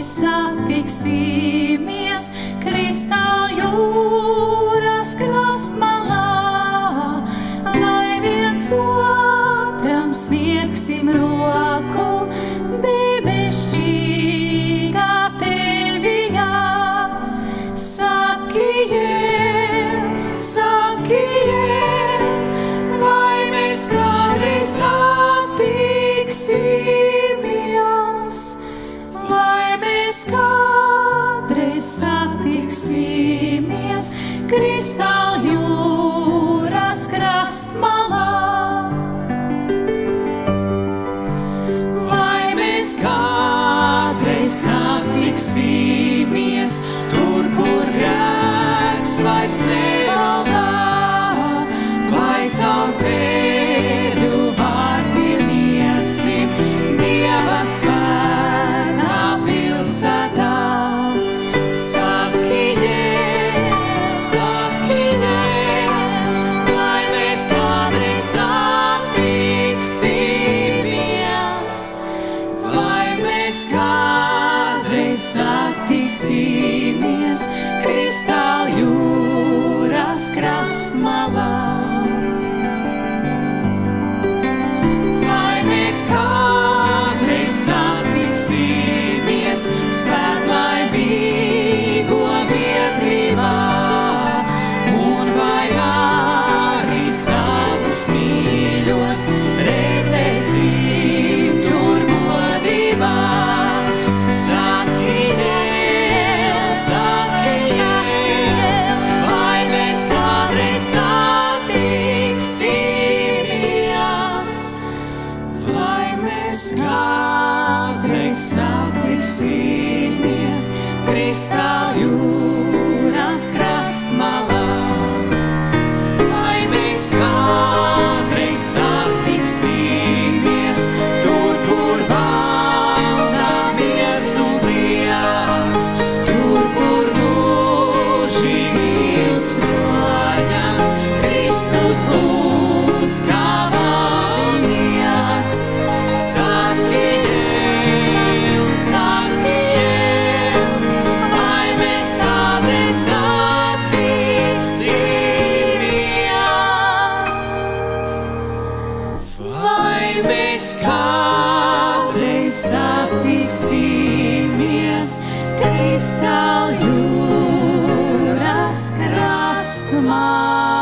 satiksimies kristāljūras krastmalā, lai viens otram sniegsim roku debesšķīgā tevijā. Saki, vai mēs kādreiz satiksimies, vai mēs kādreiz satiksimies kristāljūras krastmalā, vai mēs kādreiz satiksimies tur, kur grēks vairs nevaldā, vai caur pēļu vārtiem iesim Dieva svētā pilsētā. Saki, vai mēs kādreiz satiksimies, vai mēs kādreiz satiksimies kristāljūras krastmalā. Mēs kādreiz satiksimies svētlaimīgo biedrībā, un vai arī savus mīļos redzēsim tur godībā. Saki, vai mēs kādreiz satiksimies, vai mēs kādreiz satiksimies kristāljūras krastmalā, vai mēs kādreiz satiksimies tur, kur valda miesu prieks, tur, kur mūžīgi ilstoņa Kristus būs kā valdnieks. Saki, vai mēs kādreiz satiksimies, vai mēs kādreiz satiksimies kristāljūras krastmalā.